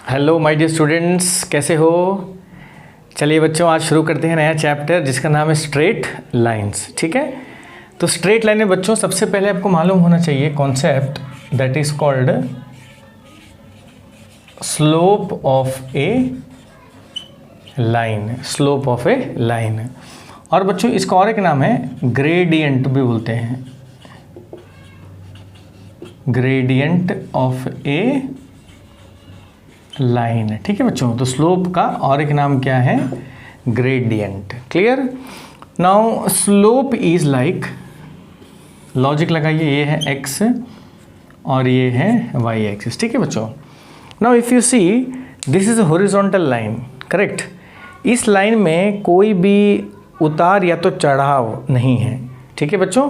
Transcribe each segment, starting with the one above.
Hello my dear students, कैसे हो? चलिए बच्चों, आज शुरू करते हैं नया चैप्टर जिसका नाम है स्ट्रेट लाइंस। ठीक है, तो स्ट्रेट लाइन में बच्चों सबसे पहले आपको मालूम होना चाहिए concept that is called slope of A line. Slope of A line, और बच्चों इसका और एक नाम है ग्रेडियंट भी बोलते हैं, ग्रेडियंट ऑफ ए लाइन। ठीक है बच्चों, तो स्लोप का और एक नाम क्या है? Gradient. Clear? Now slope is like, logic लगाइए, ये है x और ये है y एक्सिस। ठीक है बच्चों, now if you see this is a horizontal line, correct. इस लाइन में कोई भी उतार या तो चढ़ाव नहीं है। ठीक है बच्चों,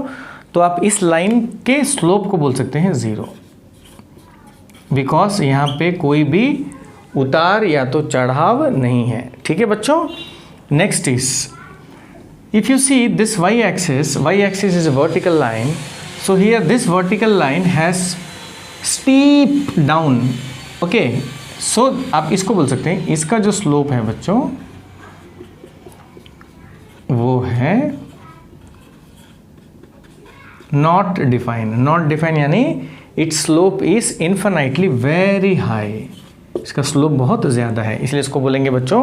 तो आप इस लाइन के स्लोप को बोल सकते हैं ज़ीरो, बिकॉज यहाँ पे कोई भी उतार या तो चढ़ाव नहीं है। ठीक है बच्चों, next is if you see this y axis is a vertical line, so here this vertical line has steep down. Okay, so आप इसको बोल सकते हैं, इसका जो स्लोप है बच्चों वो है नॉट डिफाइन। नॉट डिफाइन यानी it's slope is infinitely very high, इसका स्लोप बहुत ज़्यादा है, इसलिए इसको बोलेंगे बच्चों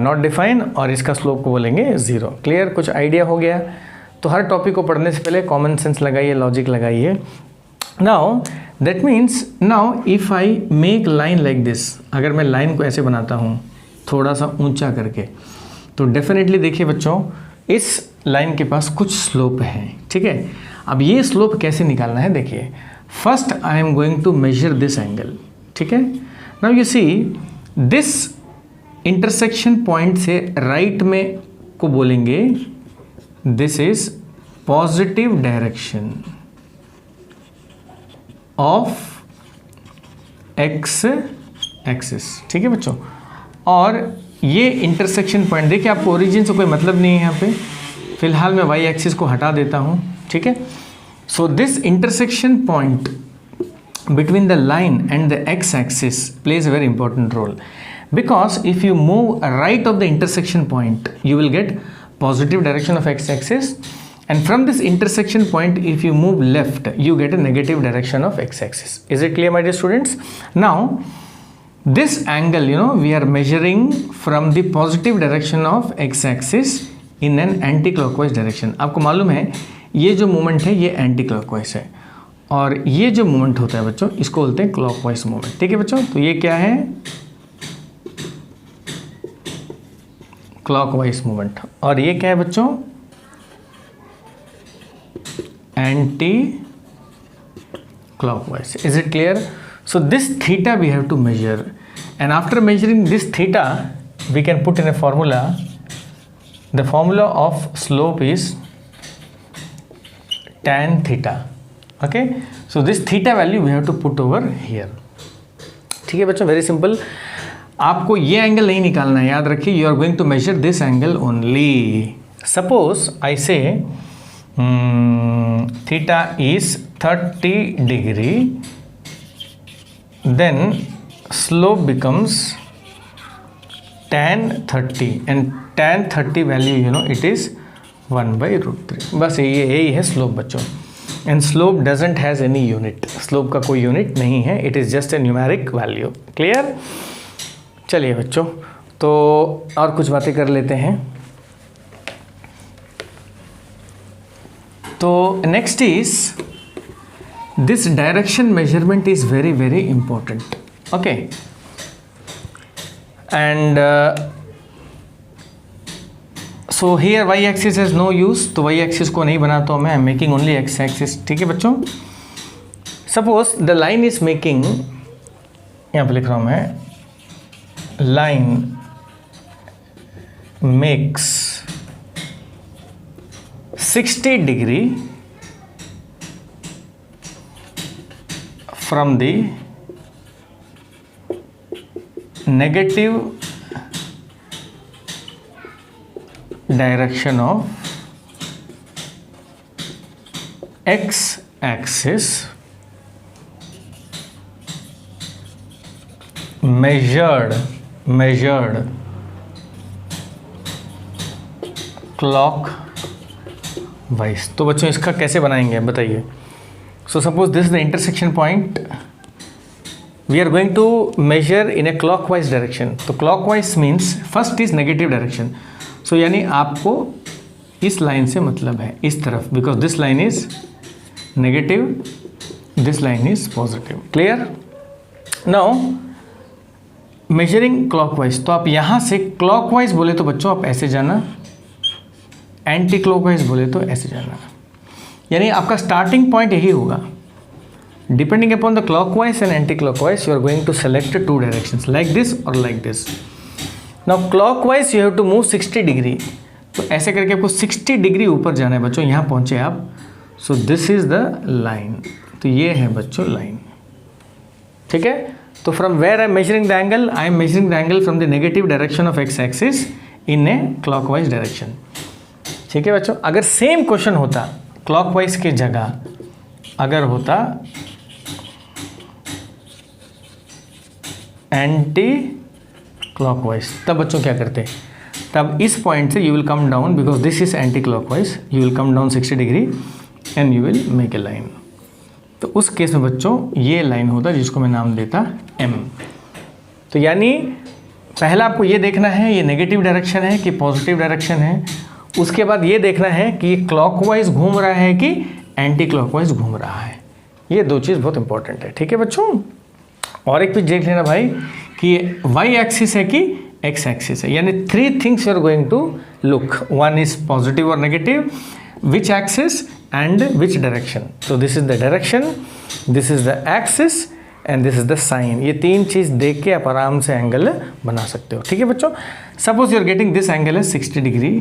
नॉट डिफाइन, और इसका स्लोप को बोलेंगे ज़ीरो। क्लियर? कुछ आइडिया हो गया? तो हर टॉपिक को पढ़ने से पहले कॉमन सेंस लगाइए, लॉजिक लगाइए। Now that means, now if I make line like this, अगर मैं लाइन को ऐसे बनाता हूँ थोड़ा सा ऊंचा करके, तो डेफिनेटली देखिए बच्चों इस लाइन के पास कुछ स्लोप है। ठीक है, अब ये स्लोप कैसे निकालना है? देखिए, first I am going to measure this angle. ठीक है, now you see this intersection point से राइट में को बोलेंगे this is positive direction of X axis. ठीक है बच्चों, और ये इंटरसेक्शन पॉइंट देखिए, आपको ओरिजिन से कोई मतलब नहीं है यहाँ पे, फिलहाल मैं वाई एक्सिस को हटा देता हूँ। ठीक है, so this intersection point between the line and the x-axis plays a very important role, because if you move right of the intersection point you will get positive direction of x-axis, and from this intersection point if you move left you get a negative direction of x-axis. Is it clear my dear students? Now this angle, you know, we are measuring from the positive direction of x-axis in an anti-clockwise direction. आपको मालूम है ये जो movement है ये anti clockwise है, और ये जो मूवमेंट होता है बच्चों इसको बोलते हैं क्लॉकवाइज मूवमेंट। ठीक है बच्चों, तो ये क्या है? क्लॉकवाइज मूवमेंट, और ये क्या है बच्चों? Anti clockwise. Is it clear? So this theta we have to measure, and after measuring this theta we can put in a formula. The formula of slope is tan theta. Okay, so this theta value we have to put over here. ठीक है बच्चों, very simple. आपको ये angle नहीं निकालना है, याद रखिए, you are going to measure this angle only. Suppose I say theta is 30 degree, then slope becomes tan 30, and tan 30 value you know it is 1/√3। बस यही है स्लोप बच्चों, and slope doesn't has any unit. Slope का कोई unit नहीं है, it is just a numeric value. Clear? चलिए बच्चों, तो और कुछ बातें कर लेते हैं। तो next is this direction measurement is very very important. Okay, and so here Y axis has no use, तो वाई एक्सिस को नहीं बनाता हूँ मैं, I am making only X axis. ठीक है बच्चों, suppose the line is making, यहाँ पे लिख रहा हूँ मैं, line makes 60 degree from the negative direction of x axis measured clockwise. तो बच्चों इसका कैसे बनाएंगे बताइए। सो suppose this is the intersection point, we are going to measure in a clockwise direction. तो clockwise means first is negative direction. So यानी आपको इस लाइन से मतलब है इस तरफ, because this line is negative, this line is positive. Clear? Now measuring clockwise, तो आप यहाँ से क्लॉकवाइज बोले तो बच्चों आप ऐसे जाना, एंटी क्लॉकवाइज बोले तो ऐसे जाना, यानी आपका स्टार्टिंग पॉइंट यही होगा। Depending upon the clockwise and anti clockwise you are going to select two directions like this और like this. Now clockwise you have to move 60 degree, तो ऐसे करके आपको 60 डिग्री ऊपर जाना है बच्चों। यहाँ पहुँचे आप, so this is the line, तो ये है बच्चों लाइन। ठीक है, तो from where I am measuring the angle, I am measuring the angle from the negative direction of X axis in a clockwise direction. ठीक है बच्चों, अगर सेम क्वेश्चन होता क्लॉकवाइज की जगह अगर होता एंटी क्लॉकवाइज, तब बच्चों क्या करते, तब इस पॉइंट से you will come down, because this is anti clockwise, you will come down 60 degree and you will make a line. तो उस केस में बच्चों ये लाइन होता जिसको मैं नाम देता एम। तो यानी पहला आपको ये देखना है ये नेगेटिव डायरेक्शन है कि पॉजिटिव डायरेक्शन है, उसके बाद ये देखना है कि ये क्लॉकवाइज घूम रहा है कि एंटी क्लॉकवाइज घूम रहा है। ये दो चीज़ बहुत इंपॉर्टेंट है। ठीक है बच्चों, और एक चीज देख लेना भाई कि वाई एक्सिस है कि एक्स एक्सिस है, यानी 3 things you are going to look, one is positive और negative, which axis and which direction. तो this is the direction, this is the axis and this is the sign. ये 3 चीज़ देख के आप आराम से एंगल बना सकते हो। ठीक है बच्चों, suppose you are getting this angle as 60 degree,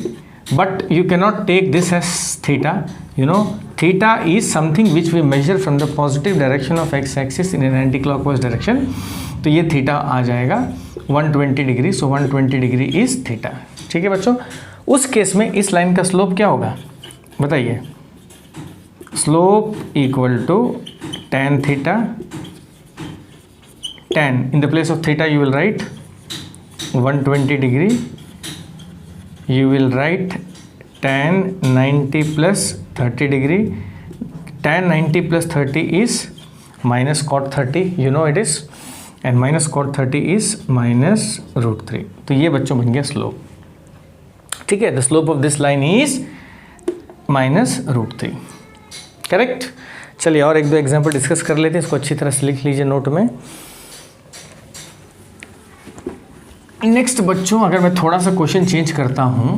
but you cannot take this as theta. You know, theta is something which we measure from the positive direction of x-axis in an anti-clockwise direction. तो ये theta आ जाएगा 120 degree, so 120 degree is theta. ठीक है बच्चों, उस case में इस line का स्लोप क्या होगा बताइए। Slope equal to tan theta, tan in the place of theta you will write 120 degree, you will write tan 90 plus 30 degree. Tan 90 plus 30 is minus cot 30, you know it is, and minus cot 30 is minus root 3. तो ये बच्चों बन गया slope. ठीक है, the slope of this line is minus root 3। Correct. चलिए और एक दो एग्जाम्पल डिस्कस कर लेते हैं, इसको अच्छी तरह से लिख लीजिए नोट में। नेक्स्ट बच्चों, अगर मैं थोड़ा सा क्वेश्चन चेंज करता हूँ,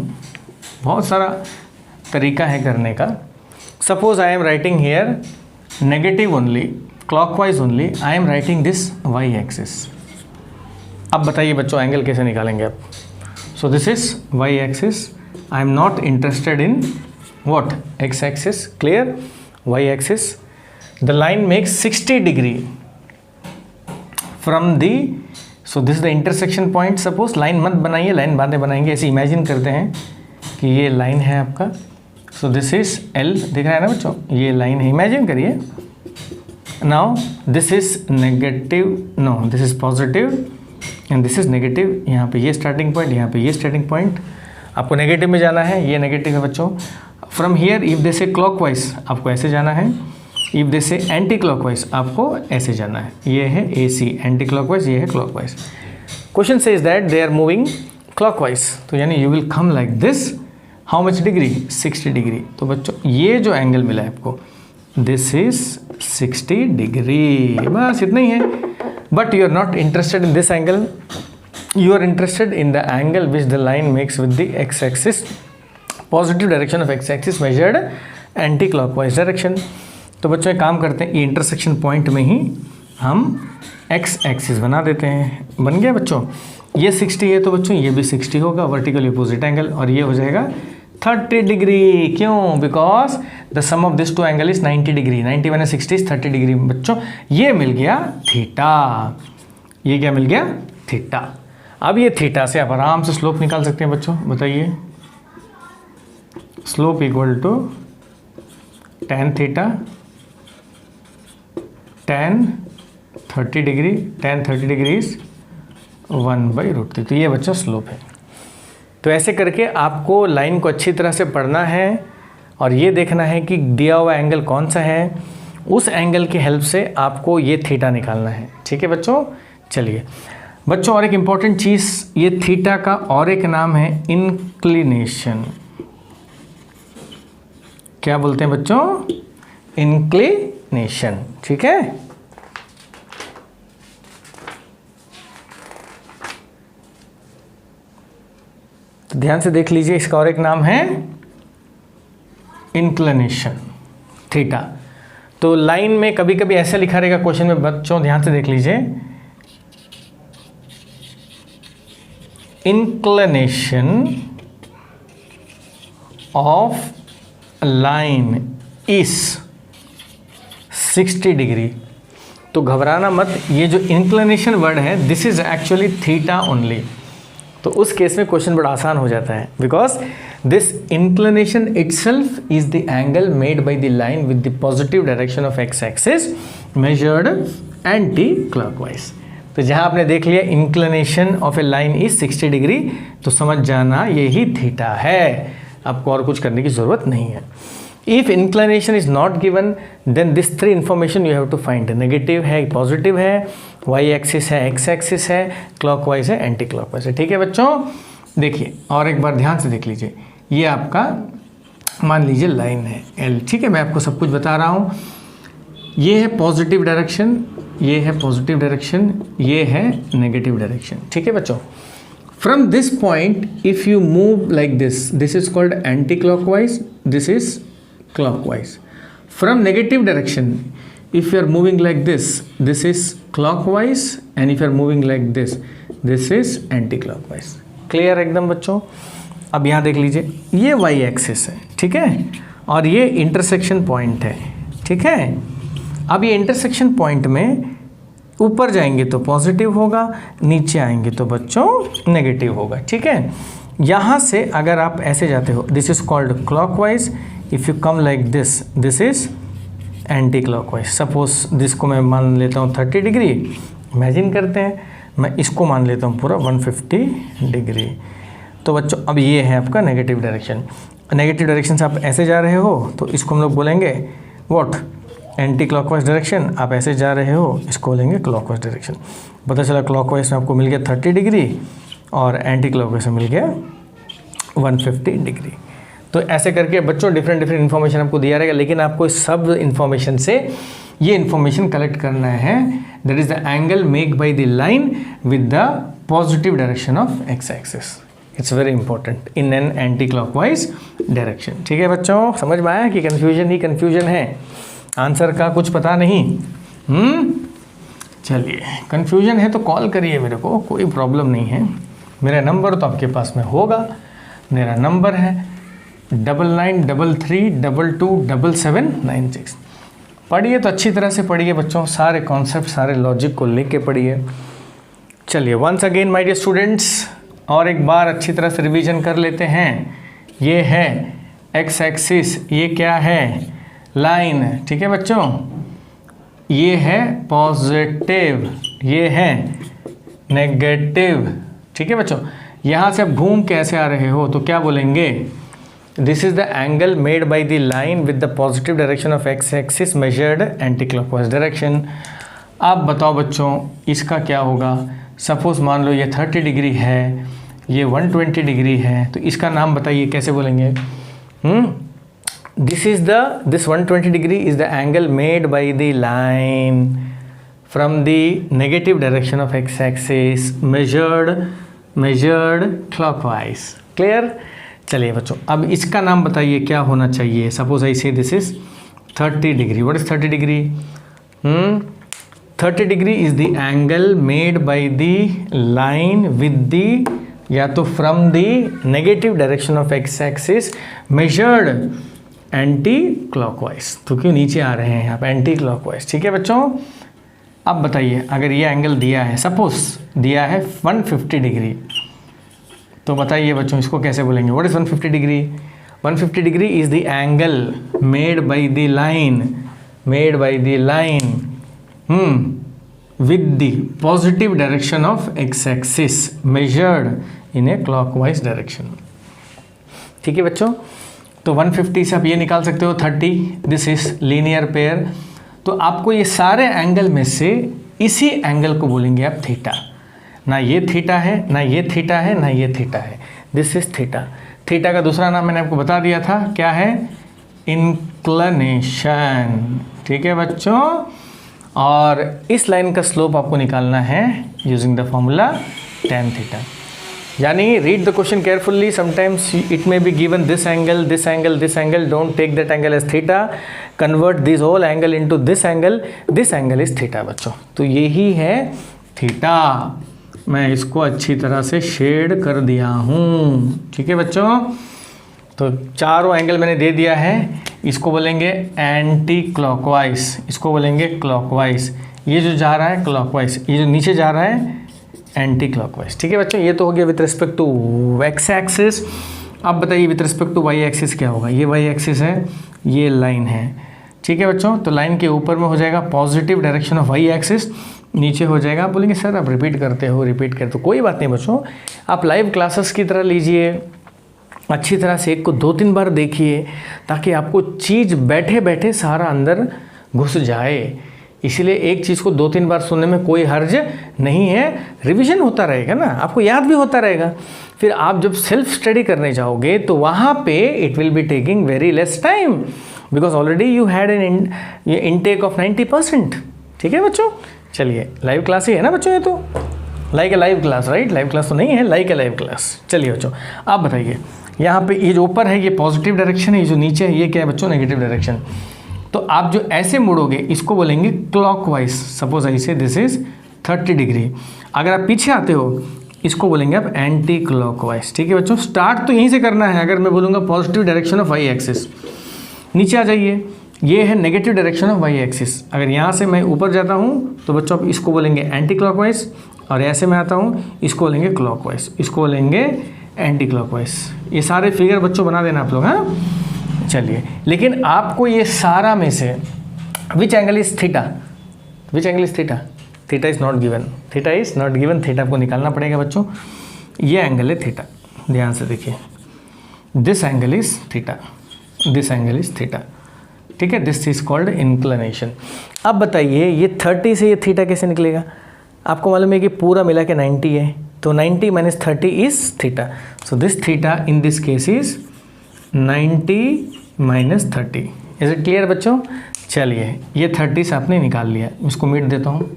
बहुत सारा तरीका है करने का। Suppose I am writing here negative only, clockwise only, I am writing this Y axis. अब बताइए बच्चों एंगल कैसे निकालेंगे आप। So this is Y axis, I am not interested in what X axis. Clear. Y axis, the line makes 60 degree from the, so this the intersection point. Suppose line मत बनाइए, line बातें बनाएंगे, ऐसे imagine करते हैं कि ये line है आपका। सो दिस इज एल, दिख रहा है ना बच्चों, ये लाइन है, इमेजिन करिए। Now this is negative, no this is positive and this is negative. यहाँ पे ये स्टार्टिंग पॉइंट, यहाँ पे ये स्टार्टिंग पॉइंट, आपको नेगेटिव में जाना है, ये नेगेटिव है बच्चों। फ्रॉम हियर इफ दे से क्लॉकवाइज आपको ऐसे जाना है, इफ दे से एंटी क्लॉकवाइज आपको ऐसे जाना है। ये है ए सी एंटी क्लॉकवाइज, ये है clockwise. Question says that they are moving clockwise, तो यानी you will come like this. How much degree? 60 degree. तो बच्चों ये जो एंगल मिला है आपको, दिस इज 60 डिग्री, बस इतना ही है। But you are not interested in this angle, you are interested in the angle which the line makes with the x-axis, positive direction of x-axis measured anti-clockwise direction। तो बच्चों एक काम करते हैं, ये इंटरसेक्शन पॉइंट में ही हम x-axis बना देते हैं। बन गया बच्चों, ये 60 है तो बच्चों ये भी 60 होगा, वर्टिकली अपोजिट एंगल, और ये हो जाएगा 30 डिग्री। क्यों? Because the sum of this two angle is 90 degree, 90 minus 60 is 30 degree. बच्चों ये मिल गया थीटा, ये क्या मिल गया? थीटा। अब ये थीटा से आप आराम से स्लोप निकाल सकते हैं बच्चों, बताइए। Slope equal to tan theta, tan 30 degree, tan 30 degree is 1/√3। तो ये बच्चों स्लोप है। तो ऐसे करके आपको लाइन को अच्छी तरह से पढ़ना है और ये देखना है कि दिया हुआ एंगल कौन सा है, उस एंगल की हेल्प से आपको ये थीटा निकालना है। ठीक है बच्चों। चलिए बच्चों, और एक इम्पॉर्टेंट चीज़, ये थीटा का और एक नाम है इंक्लिनेशन। क्या बोलते हैं बच्चों? इंक्लिनेशन। ठीक है। तो ध्यान से देख लीजिए, इसका और एक नाम है इंक्लिनेशन, थीटा। तो लाइन में कभी कभी ऐसा लिखा रहेगा क्वेश्चन में बच्चों, ध्यान से देख लीजिए, inclination of line is 60 degree. तो घबराना मत, ये जो इंक्लिनेशन वर्ड है this is actually theta only. तो उस केस में क्वेश्चन बड़ा आसान हो जाता है, because this inclination itself is the angle made by the line with the positive direction of X axis measured anti clockwise. तो जहां आपने देख लिया inclination of A line is 60 degree, तो समझ जाना यही थीटा है, आपको और कुछ करने की जरूरत नहीं है। If inclination is not given then this 3 information you have to find. Negative है, पॉजिटिव है, वाई एक्सिस है, एक्स एक्सिस है, क्लॉकवाइज है, एंटी क्लॉकवाइज है। ठीक है बच्चों। देखिए और एक बार ध्यान से देख लीजिए, ये आपका मान लीजिए लाइन है एल। ठीक है, मैं आपको सब कुछ बता रहा हूँ। ये है पॉजिटिव डायरेक्शन, ये है पॉजिटिव डायरेक्शन, ये है नेगेटिव डायरेक्शन। ठीक है बच्चों। From this point if you move like this is called anti clockwise, this is clockwise. From negative direction if you are moving like this is clockwise, and if you are moving like this is anti clockwise। Clear एकदम बच्चों। अब यहाँ देख लीजिए, ये y axis है, ठीक है, और ये इंटरसेक्शन पॉइंट है। ठीक है। अब ये इंटरसेक्शन पॉइंट में ऊपर जाएंगे तो पॉजिटिव होगा, नीचे आएंगे तो बच्चों नेगेटिव होगा। ठीक है। यहाँ से अगर आप ऐसे जाते हो, this is called clockwise. If you come like this is anti clockwise. Suppose this को मैं मान लेता हूँ 30 डिग्री, इमेजिन करते हैं, मैं इसको मान लेता हूँ पूरा 150 डिग्री। तो बच्चों अब ये है आपका नेगेटिव डायरेक्शन। नेगेटिव डायरेक्शन से आप ऐसे जा रहे हो तो इसको हम लोग बोलेंगे व्हाट, एंटी क्लॉकवाइज डायरेक्शन। आप ऐसे जा रहे हो, इसको बोलेंगे क्लॉकवाइज डायरेक्शन। पता चला क्लॉकवाइज में आपको मिल गया 30 डिग्री और एंटी क्लॉकवाइज में मिल गया 150 डिग्री। तो ऐसे करके बच्चों डिफरेंट इन्फॉर्मेशन आपको दिया रहेगा, लेकिन आपको इस सब इन्फॉर्मेशन से ये इन्फॉर्मेशन कलेक्ट करना है, that is the angle make by the line with the positive direction of X axis. It's very important in an anti clockwise direction. ठीक है बच्चों, समझ में आया कि कन्फ्यूजन ही कन्फ्यूजन है, आंसर का कुछ पता नहीं। चलिए, कन्फ्यूजन है तो कॉल करिए मेरे को, कोई प्रॉब्लम नहीं है। मेरा नंबर तो आपके पास में होगा, मेरा नंबर है 9933227796। पढ़िए तो अच्छी तरह से पढ़िए बच्चों, सारे कॉन्सेप्ट सारे लॉजिक को लेके पढ़िए। चलिए once again my dear students, और एक बार अच्छी तरह से रिवीजन कर लेते हैं। ये है एक्स एक्सिस, ये क्या है, लाइन। ठीक है बच्चों, ये है पॉजिटिव, ये है नेगेटिव। ठीक है बच्चों, यहाँ से आप घूम के ऐसे आ रहे हो तो क्या बोलेंगे, this is the angle made by the line with the positive direction of X axis measured anti clockwise direction. आप बताओ बच्चों इसका क्या होगा। सपोज मान लो ये 30 डिग्री है, ये 120 डिग्री है, तो इसका नाम बताइए कैसे बोलेंगे। This 120 degree is the angle made by the line from the negative direction of X axis measured clockwise. Clear. चलिए बच्चों, अब इसका नाम बताइए क्या होना चाहिए। सपोज आई से this is 30 degree. What is 30 degree? 30 degree is the angle made by the line with the, या तो from the negative direction of X axis measured anti clockwise. तो क्यों नीचे आ रहे हैं आप, एंटी क्लॉकवाइज। ठीक है बच्चों, अब बताइए अगर ये एंगल दिया है, सपोज दिया है 150 डिग्री, तो बताइए बच्चों इसको कैसे बोलेंगे। What is 150 degree? 150 degree is the angle made by the line with the positive direction of x-axis measured in a clockwise direction। ठीक है बच्चों, तो 150 से आप ये निकाल सकते हो 30, दिस इज लीनियर पेयर। तो आपको ये सारे एंगल में से इसी एंगल को बोलेंगे आप थीटा। ना ये थीटा है, ना ये थीटा है, ना ये थीटा है, दिस इज थीटा। थीटा का दूसरा नाम मैंने आपको बता दिया था, क्या है? इंक्लिनेशन। ठीक है बच्चों, और इस लाइन का स्लोप आपको निकालना है using the formula tan theta. यानी read the question carefully, sometimes it may be given this angle, this angle, this angle, don't take that angle as theta, convert this whole angle into this angle is theta बच्चों। तो यही है theta. मैं इसको अच्छी तरह से shade कर दिया हूँ। ठीक है बच्चों, तो चारों एंगल मैंने दे दिया है। इसको बोलेंगे एंटी क्लॉकवाइज, इसको बोलेंगे क्लॉकवाइज, ये जो जा रहा है क्लॉकवाइज, ये जो नीचे जा रहा है एंटी क्लॉकवाइज। ठीक है बच्चों, ये तो हो गया with respect to X axis. अब बताइए with respect to Y axis क्या होगा? ये वाई एक्सिस है, ये लाइन है। ठीक है बच्चों, तो लाइन के ऊपर में हो जाएगा positive direction of Y axis, नीचे हो जाएगा। आप बोलेंगे सर आप रिपीट करते हो, रिपीट करते हो, कोई बात नहीं बच्चों, आप लाइव क्लासेस की तरह लीजिए, अच्छी तरह से एक को 2-3 बार देखिए, ताकि आपको चीज़ बैठे बैठे सारा अंदर घुस जाए। इसलिए एक चीज़ को 2-3 बार सुनने में कोई हर्ज नहीं है, रिवीजन होता रहेगा ना, आपको याद भी होता रहेगा। फिर आप जब सेल्फ स्टडी करने जाओगे तो वहाँ पे it will be taking very less time, because already you had an intake of 90%। ठीक है बच्चों, चलिए लाइव क्लास ही है ना बच्चों, ये तो like a live class, right? Live class तो नहीं है, लाइक ए लाइव क्लास। चलिए बच्चों, आप बताइए, यहाँ पे ये जो ऊपर है ये पॉजिटिव डायरेक्शन है, ये जो नीचे है ये क्या है बच्चों? Negative direction. तो आप जो ऐसे मुड़ोगे इसको बोलेंगे क्लॉकवाइज। सपोज ऐसे दिस इज 30 डिग्री। अगर आप पीछे आते हो इसको बोलेंगे आप एंटी क्लॉकवाइज। ठीक है बच्चों, स्टार्ट तो यहीं से करना है। अगर मैं बोलूँगा positive direction of Y axis, नीचे आ जाइए, ये है negative direction of Y axis. अगर यहाँ से मैं ऊपर जाता हूँ तो बच्चों आप इसको बोलेंगे एंटी क्लॉकवाइज, और ऐसे मैं आता हूँ इसको बोलेंगे क्लॉकवाइज, इसको बोलेंगे एंटी क्लॉकवाइज। ये सारे फिगर बच्चों बना देना आप लोग, हाँ? चलिए, लेकिन आपको ये सारा में से which angle is theta, which angle is theta? Theta is not given, theta is not given, theta आपको निकालना पड़ेगा बच्चों। ये एंगल है थीटा, ध्यान से देखिए, this angle is theta, this angle is theta. ठीक है, दिस इज कॉल्ड इंक्लिनेशन। अब बताइए ये 30 से ये थीटा कैसे निकलेगा? आपको मालूम है कि पूरा मिला के 90 है, तो 90 - 30 is theta. So this theta in this case is 90 - 30। Is it clear बच्चों? चलिए, ये 30 से आपने निकाल लिया, इसको मिट देता हूँ।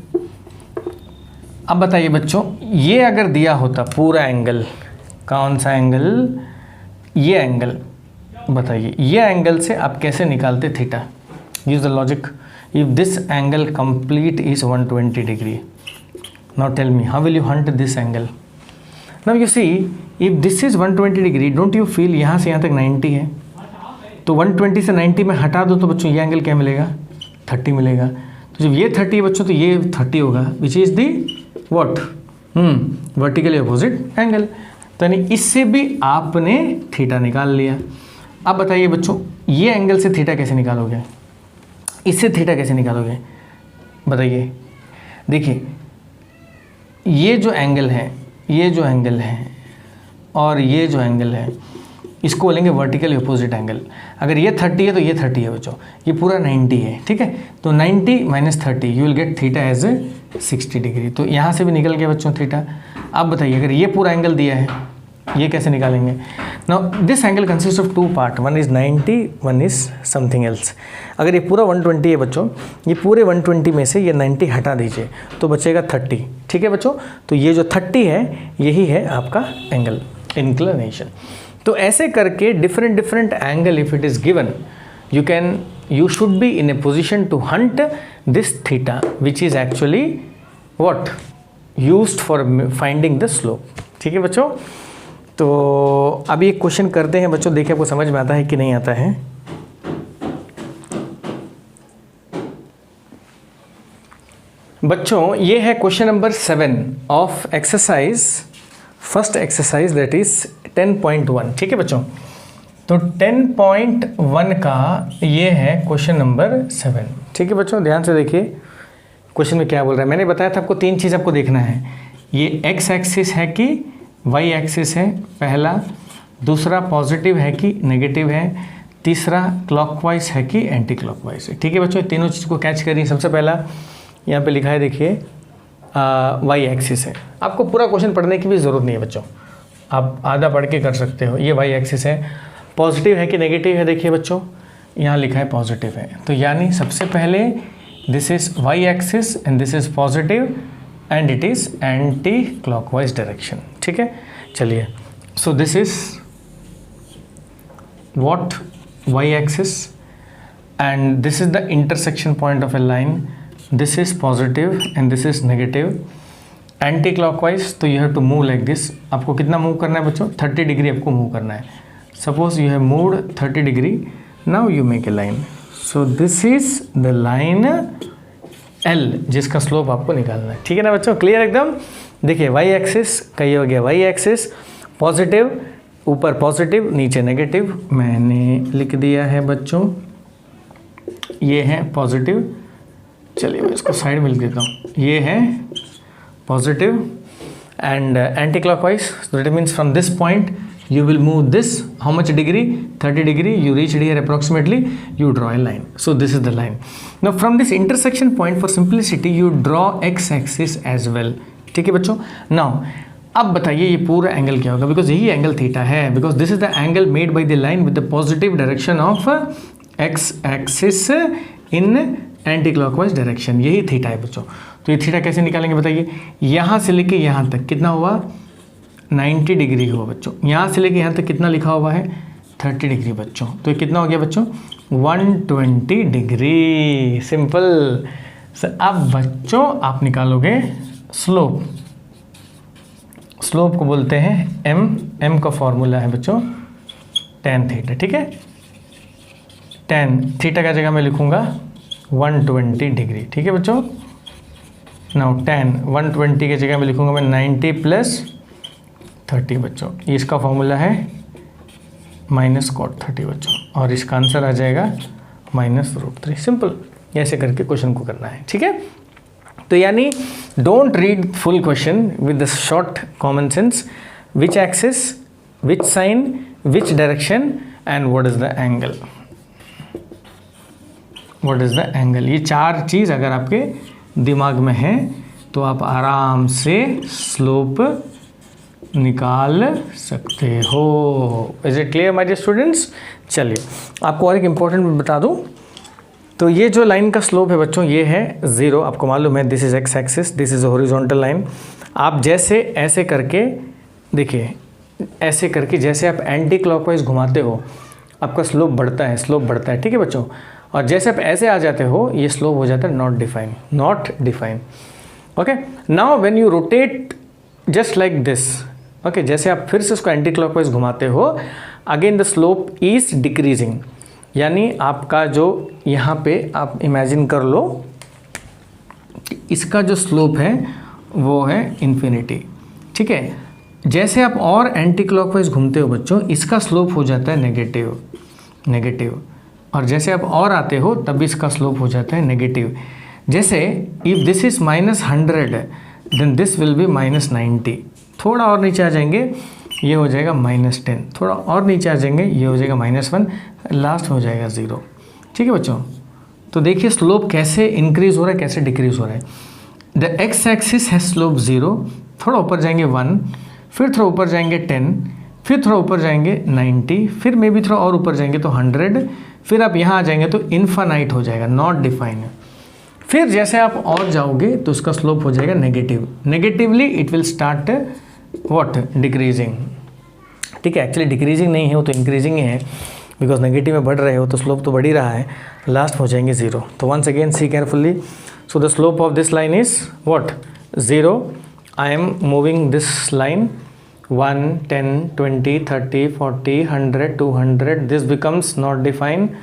अब बताइए बच्चों, ये अगर दिया होता पूरा एंगल, कौन सा एंगल? ये एंगल, बताइए ये एंगल से आप कैसे निकालते theta? Use the logic. If this angle complete is 120 degree, now tell me how will you hunt this angle? Now you see, if this is 120 degree, don't you feel यहाँ से यहाँ तक 90 है, तो 120 से 90 में हटा दो तो बच्चों ये एंगल क्या मिलेगा? 30 मिलेगा। तो जब ये 30 है बच्चों तो ये 30 होगा, which is the what? Vertically opposite angle. तो यानी इससे भी आपने थीटा निकाल लिया। अब बताइए बच्चों, ये एंगल से थीटा कैसे निकालोगे? इससे थीटा कैसे निकालोगे बताइए? देखिए, ये जो एंगल है, ये जो एंगल है और ये जो एंगल है, इसको बोलेंगे वर्टिकल अपोजिट एंगल। अगर ये 30 है तो ये 30 है बच्चों, ये पूरा 90 है। ठीक है, तो 90 - 30 you will get theta as 60 degree. तो यहाँ से भी निकल गया बच्चों थीटा। अब बताइए, अगर ये पूरा एंगल दिया है, ये कैसे निकालेंगे? Now this angle consist of 2 part, one is 90, one is something else. अगर ये पूरा 120 है बच्चों, ये पूरे 120 में से ये 90 हटा दीजिए तो बचेगा 30। ठीक है बच्चों, तो ये जो 30 है यही है आपका एंगल, इंक्लिनेशन। तो ऐसे करके different angle if it is given, you should be in a position to hunt this theta, which is actually what used for finding the slope। ठीक है बच्चों, तो अभी एक क्वेश्चन करते हैं बच्चों, देखिए आपको समझ में आता है कि नहीं आता है। बच्चों ये है question number 7 of exercise, first exercise, that is 10.1। ठीक है बच्चों, तो 10.1 का ये है क्वेश्चन नंबर 7। ठीक है बच्चों, ध्यान से देखिए, क्वेश्चन में क्या बोल रहा है। मैंने बताया था आपको 3 चीज़ आपको देखना है, ये एक्स एक्सिस है कि वाई एक्सिस है पहला, दूसरा पॉजिटिव है कि नेगेटिव है, तीसरा क्लॉकवाइज है कि एंटी क्लॉकवाइज है। ठीक है बच्चों, तीनों चीज़ को कैच करिए। सबसे पहला यहाँ पे लिखा है, देखिए वाई एक्सिस है। आपको पूरा क्वेश्चन पढ़ने की भी ज़रूरत नहीं है बच्चों, आप आधा पढ़ के कर सकते हो। ये वाई एक्सिस है, पॉजिटिव है कि नेगेटिव है, देखिए बच्चों यहाँ लिखा है पॉजिटिव है, तो यानी सबसे पहले this is Y axis and this is positive and it is anti clockwise direction. ठीक है, चलिए, so this is what y-axis and this is the intersection point of a line, this is positive and this is negative, anti clockwise तो you have to move like this। आपको कितना move करना है बच्चों, 30 degree आपको move करना है। Suppose you have moved 30 degree, now you make a line, so this is the line L जिसका स्लोप आपको निकालना है। ठीक है ना बच्चों, क्लियर एकदम। देखिए y एक्सिस का ये हो गया y एक्सिस, पॉजिटिव ऊपर पॉजिटिव नीचे नेगेटिव, मैंने लिख दिया है बच्चों, ये है पॉजिटिव। चलिए मैं इसको साइड में लिख देता हूँ, ये है positive and anti clockwise, so that means from this point you will move this how much degree, 30 degree, you reached here approximately, you draw a line, so this is the line। now from this intersection point for simplicity you draw x axis as well। ठीक है बच्चों, now अब बताइए ये पूरा angle क्या होगा, because यही एंगल थीटा है, because this is the angle made by the line with the positive direction of X axis in anti clockwise direction, यही थीटा है बच्चों। तो ये थीटा कैसे निकालेंगे बताइए, यहाँ से लेके यहाँ तक कितना हुआ, 90 डिग्री हुआ बच्चों। यहाँ से लेके यहाँ तक कितना लिखा हुआ है, 30 डिग्री बच्चों। तो ये कितना हो गया बच्चों, 120 डिग्री, सिंपल। अब बच्चों आप निकालोगे स्लोप, स्लोप को बोलते हैं m का फॉर्मूला है बच्चों tan थीटा। ठीक है, tan थीटा का जगह मैं लिखूंगा 120 डिग्री। ठीक है बच्चों, नाउ tan 120 की जगह मैं लिखूंगा मैं 90 प्लस 30 बच्चों, इसका फॉर्मूला है -cot 30 बच्चों, और इसका आंसर आ जाएगा -√3। सिंपल, ऐसे करके क्वेश्चन को करना है। ठीक है, तो यानी don't read full question with the short common sense, which axis, which sign, which direction and what is the angle, what is the angle. ये 4 चीज़ अगर आपके दिमाग में है तो आप आराम से स्लोप निकाल सकते हो। Is it clear my dear students. चलिए आपको और एक इम्पोर्टेंट बता दूं, तो ये जो लाइन का स्लोप है बच्चों ये है 0, आपको मालूम है this is x axis, this is horizontal line. आप जैसे ऐसे करके देखिए, ऐसे करके जैसे आप एंटी क्लॉकवाइज घुमाते हो आपका स्लोप बढ़ता है, स्लोप बढ़ता है। ठीक है बच्चों, और जैसे आप ऐसे आ जाते हो ये स्लोप हो जाता है not define, not define. Okay, now when you rotate just like this, okay, जैसे आप फिर से उसको एंटी क्लॉकवाइज घुमाते हो, again the slope is decreasing, यानी आपका जो यहाँ पे आप इमेजिन कर लो इसका जो स्लोप है वो है इन्फिनिटी। ठीक है, जैसे आप और एंटी क्लॉकवाइज घूमते हो बच्चों इसका स्लोप हो जाता है नेगेटिव, नेगेटिव, और जैसे आप और आते हो तब इसका स्लोप हो जाता है नेगेटिव। जैसे if this is -100 then this will be -90, थोड़ा और नीचे आ जाएंगे ये हो जाएगा -10, थोड़ा और नीचे आ जाएंगे ये हो जाएगा -1, लास्ट हो जाएगा 0। ठीक है बच्चों, तो देखिए स्लोप कैसे इंक्रीज हो रहा है, कैसे डिक्रीज हो रहा है। द एक्स एक्सिस है स्लोप 0, थोड़ा ऊपर जाएंगे 1, फिर थोड़ा ऊपर जाएंगे 10, फिर थोड़ा ऊपर जाएंगे 90, फिर मे भी थोड़ा और ऊपर जाएंगे तो 100, फिर आप यहाँ आ जाएंगे तो इन्फानाइट हो जाएगा, नॉट डिफाइन। फिर जैसे आप और जाओगे तो उसका स्लोप हो जाएगा negative, negatively it will start what, decreasing. ठीक है, एक्चुअली डिक्रीजिंग नहीं है वो तो इंक्रीजिंग ही है, बिकॉज नेगेटिव में बढ़ रहे हो तो स्लोप तो बढ़ ही रहा है, लास्ट हो जाएंगे 0। तो once again see carefully, so the slope of this line is what, 0। I am moving this line 1, 10, 20, 30, 40, 100, 200, this becomes not defined.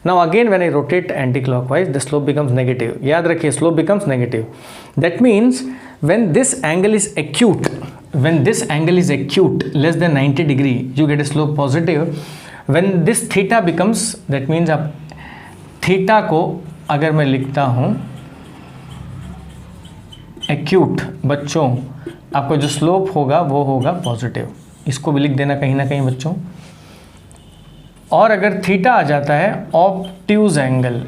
Now again when I rotate anti-clockwise the slope becomes negative. याद रखिए slope becomes negative. That means when this angle is acute, when this angle is acute less than 90 degree you get a slope positive. When this theta becomes, that means आप theta को अगर मैं लिखता हूँ acute बच्चों आपका जो slope होगा वो होगा पॉजिटिव, इसको भी लिख देना कहीं ना कहीं बच्चों। और अगर थीटा आ जाता है ऑब्ट्यूज एंगल,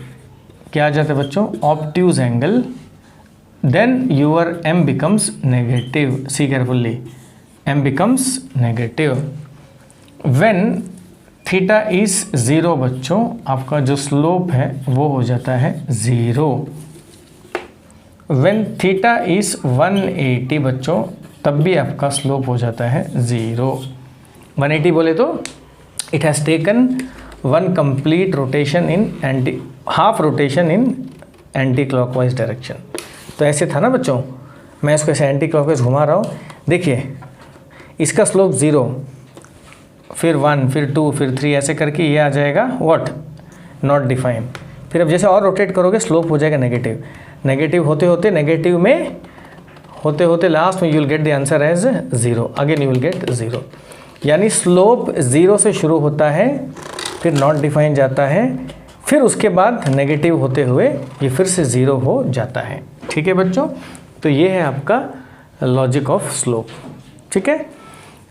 क्या आ जाता है बच्चों, obtuse angle, then your m becomes negative, see carefully, m becomes negative when theta is 0 बच्चों, आपका जो स्लोप है वो हो जाता है 0। व्हेन थीटा इज 180 बच्चों, तब भी आपका स्लोप हो जाता है 0। 180 बोले तो it has taken 1 complete rotation in anti, half rotation in anti clockwise direction. तो ऐसे था ना बच्चों, मैं इसको ऐसे एंटी क्लॉकवाइज घुमा रहा हूँ, देखिए इसका स्लोप 0, फिर 1, फिर 2, फिर 3, ऐसे करके ये आ जाएगा व्हाट, नॉट डिफाइन। फिर अब जैसे और रोटेट करोगे स्लोप हो जाएगा नेगेटिव, नेगेटिव होते होते नेगेटिव में होते होते लास्ट में you will get the answer as 0, again you will get 0। यानी स्लोप 0 से शुरू होता है, फिर नॉट डिफाइन जाता है, फिर उसके बाद नेगेटिव होते हुए ये फिर से 0 हो जाता है। ठीक है बच्चों, तो ये है आपका लॉजिक ऑफ स्लोप। ठीक है,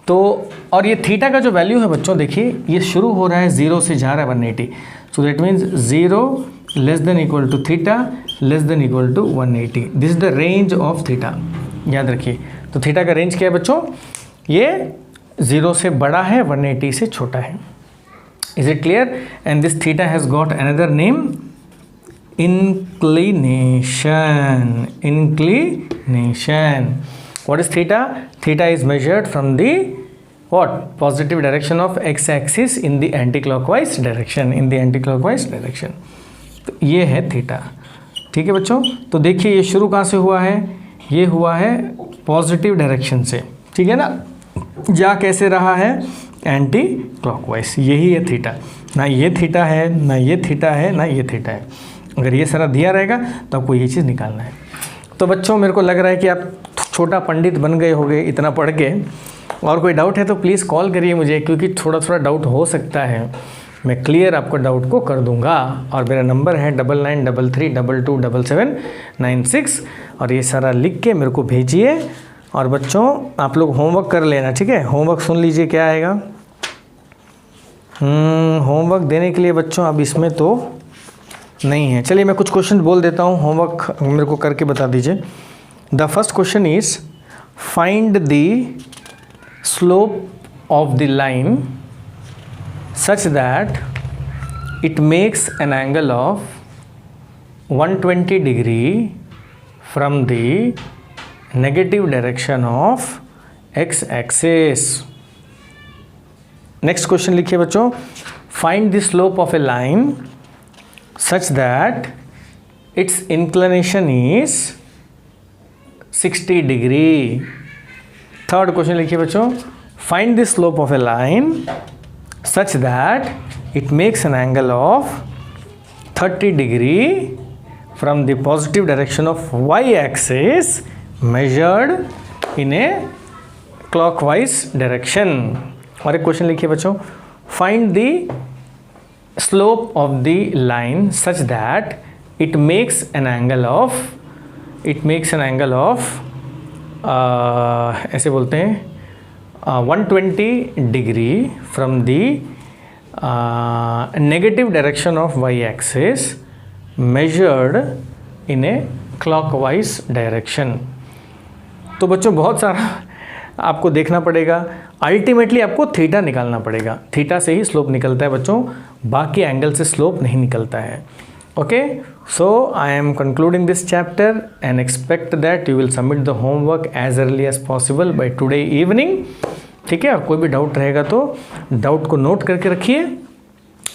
तो और ये थीटा का जो वैल्यू है बच्चों, देखिए ये शुरू हो रहा है 0 से जा रहा है 180, so that means 0 less than equal to theta less than equal to 180, this is the range of theta, याद रखिए। तो थीटा का रेंज क्या है बच्चों, ये 0 से बड़ा है, 180 से छोटा है। Is it clear? And this theta has got another name, inclination, inclination. What is theta? Theta is measured from the what, positive direction of x-axis in the anti-clockwise direction, in the anti-clockwise direction. तो ये है theta. ठीक है बच्चों, तो देखिए ये शुरू कहाँ से हुआ है, ये हुआ है पॉजिटिव डायरेक्शन से, ठीक है ना, जा कैसे रहा है, एंटी क्लॉकवाइज। यही है थीटा, ना ये थीटा है, ना ये थीटा है, ना ये थीटा है। अगर ये सारा दिया रहेगा तो आपको ये चीज़ निकालना है। तो बच्चों मेरे को लग रहा है कि आप छोटा पंडित बन गए होंगे इतना पढ़ के। और कोई डाउट है तो प्लीज़ कॉल करिए मुझे, क्योंकि थोड़ा थोड़ा डाउट हो सकता है, मैं क्लियर आपको डाउट को कर दूंगा। और मेरा नंबर है 9933227796, और ये सारा लिख के मेरे को भेजिए। और बच्चों आप लोग होमवर्क कर लेना, ठीक है। होमवर्क सुन लीजिए क्या आएगा। होमवर्क देने के लिए बच्चों अब इसमें तो नहीं है। चलिए मैं कुछ क्वेश्चन बोल देता हूँ, होमवर्क मेरे को करके बता दीजिए। The first question is find the slope of the line such that it makes an angle of 120 degree from the negative direction of X axis. Next question लिखिए बच्चों, find the slope of A line such that its inclination is 60 degree. Third question लिखिए बच्चों, find the slope of a line such that it makes an angle of 30 degree from the positive direction of y axis measured in a clockwise direction. और एक question लिखिए बच्चों, find the slope of the line such that it makes an angle of ऐसे बोलते हैं 120 degree from the negative direction of y axis measured in a clockwise direction. तो बच्चों बहुत सारा आपको देखना पड़ेगा, अल्टीमेटली आपको थीटा निकालना पड़ेगा। थीटा से ही स्लोप निकलता है बच्चों, बाकी एंगल से स्लोप नहीं निकलता है। Okay, so I am concluding this chapter and expect that you will submit the homework as early as possible by today evening. ठीक है, और कोई भी डाउट रहेगा तो डाउट को नोट करके रखिए।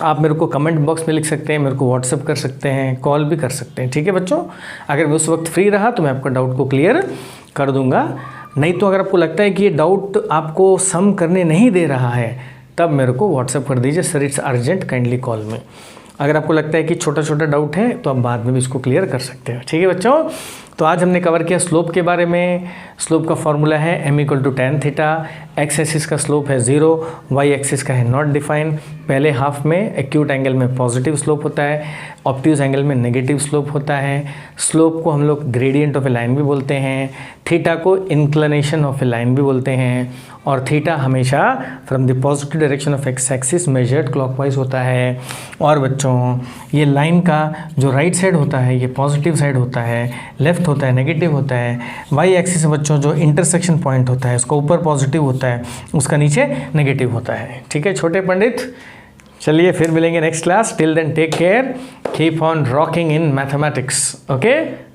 आप मेरे को कमेंट बॉक्स में लिख सकते हैं, मेरे को व्हाट्सअप कर सकते हैं, कॉल भी कर सकते हैं। ठीक है बच्चों, अगर मैं उस वक्त फ्री रहा तो मैं आपका डाउट को क्लियर कर दूंगा। नहीं तो अगर आपको लगता है कि ये डाउट आपको सम करने नहीं दे रहा है, तब मेरे को व्हाट्सअप कर दीजिए, sir it's urgent kindly call में। अगर आपको लगता है कि छोटा छोटा डाउट है तो आप बाद में भी इसको क्लियर कर सकते हैं। ठीक है बच्चों, तो आज हमने कवर किया स्लोप के बारे में। स्लोप का फॉर्मूला है m = tan theta, x axis का स्लोप है 0, y एक्सिस का है नॉट डिफाइन। पहले हाफ में एक्यूट एंगल में पॉजिटिव स्लोप होता है, ऑब्ट्यूज एंगल में नेगेटिव स्लोप होता है। स्लोप को हम लोग ग्रेडियंट ऑफ ए लाइन भी बोलते हैं, थीटा को इंक्लिनेशन ऑफ ए लाइन भी बोलते हैं, और थीटा हमेशा from the positive direction of X axis measured clockwise होता है। और बच्चों ये लाइन का जो राइट साइड होता है ये पॉजिटिव साइड होता है, लेफ्ट होता है नेगेटिव होता है। वाई एक्सिस बच्चों जो इंटरसेक्शन पॉइंट होता है उसका ऊपर पॉजिटिव होता है, उसका नीचे नेगेटिव होता है। ठीक है छोटे पंडित, चलिए फिर मिलेंगे next class. Till then take care, keep on rocking in mathematics. Okay.